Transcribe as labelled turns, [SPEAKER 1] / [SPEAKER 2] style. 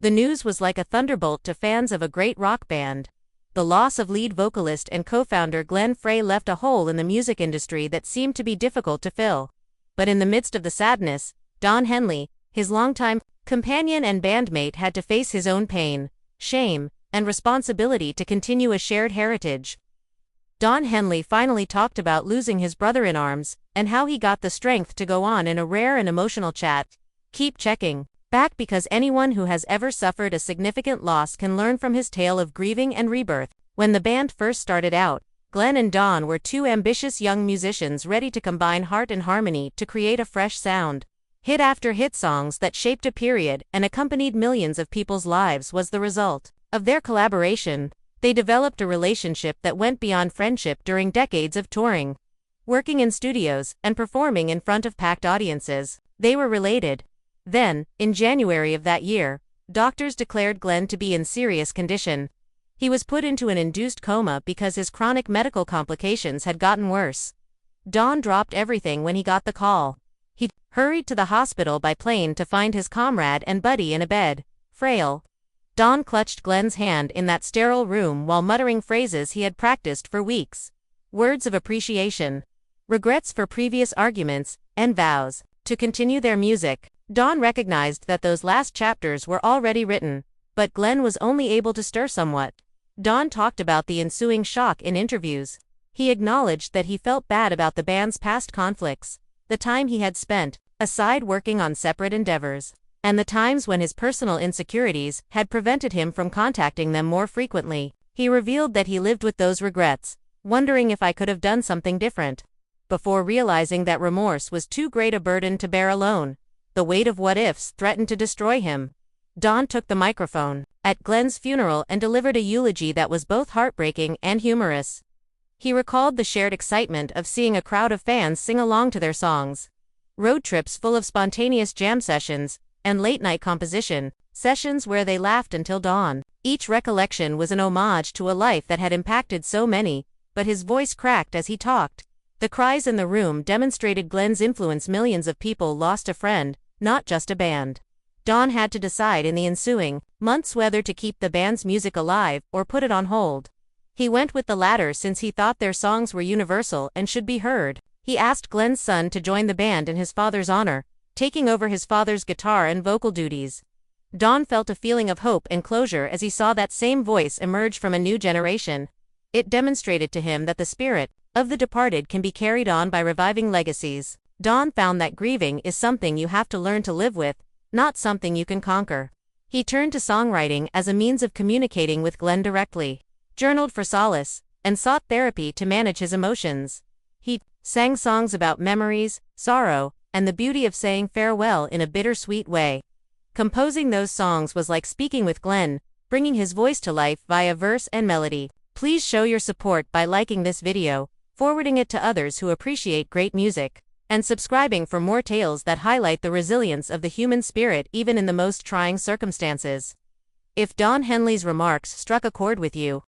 [SPEAKER 1] The news was like a thunderbolt to fans of a great rock band. The loss of lead vocalist and co-founder Glenn Frey left a hole in the music industry that seemed to be difficult to fill. But in the midst of the sadness, Don Henley, his longtime companion and bandmate, had to face his own pain, shame, and responsibility to continue a shared heritage. Don Henley finally talked about losing his brother in arms, and how he got the strength to go on in a rare and emotional chat. Keep checking back, because anyone who has ever suffered a significant loss can learn from his tale of grieving and rebirth. When the band first started out, Glenn and Don were two ambitious young musicians ready to combine heart and harmony to create a fresh sound. Hit after hit songs that shaped a period and accompanied millions of people's lives was the result of their collaboration. They developed a relationship that went beyond friendship during decades of touring. Working in studios and performing in front of packed audiences, they were related. Then, in January of that year, doctors declared Glenn to be in serious condition. He was put into an induced coma because his chronic medical complications had gotten worse. Don dropped everything when he got the call. He hurried to the hospital by plane to find his comrade and buddy in a bed, frail. Don clutched Glenn's hand in that sterile room while muttering phrases he had practiced for weeks. Words of appreciation, regrets for previous arguments, and vows to continue their music. Don recognized that those last chapters were already written, but Glenn was only able to stir somewhat. Don talked about the ensuing shock in interviews. He acknowledged that he felt bad about the band's past conflicts, the time he had spent aside working on separate endeavors, and the times when his personal insecurities had prevented him from contacting them more frequently. He revealed that he lived with those regrets, wondering if I could have done something different, before realizing that remorse was too great a burden to bear alone. The weight of what-ifs threatened to destroy him. Don took the microphone at Glenn's funeral and delivered a eulogy that was both heartbreaking and humorous. He recalled the shared excitement of seeing a crowd of fans sing along to their songs, road trips full of spontaneous jam sessions, and late-night composition sessions where they laughed until dawn. Each recollection was an homage to a life that had impacted so many, but his voice cracked as he talked. The cries in the room demonstrated Glenn's influence. Millions of people lost a friend, not just a band. Don had to decide in the ensuing months whether to keep the band's music alive or put it on hold. He went with the latter since he thought their songs were universal and should be heard. He asked Glenn's son to join the band in his father's honor, taking over his father's guitar and vocal duties. Don felt a feeling of hope and closure as he saw that same voice emerge from a new generation. It demonstrated to him that the spirit of the departed can be carried on by reviving legacies. Don found that grieving is something you have to learn to live with, not something you can conquer. He turned to songwriting as a means of communicating with Glenn directly, journaled for solace, and sought therapy to manage his emotions. He sang songs about memories, sorrow, and the beauty of saying farewell in a bittersweet way. Composing those songs was like speaking with Glenn, bringing his voice to life via verse and melody. Please show your support by liking this video, forwarding it to others who appreciate great music, and subscribing for more tales that highlight the resilience of the human spirit even in the most trying circumstances. If Don Henley's remarks struck a chord with you,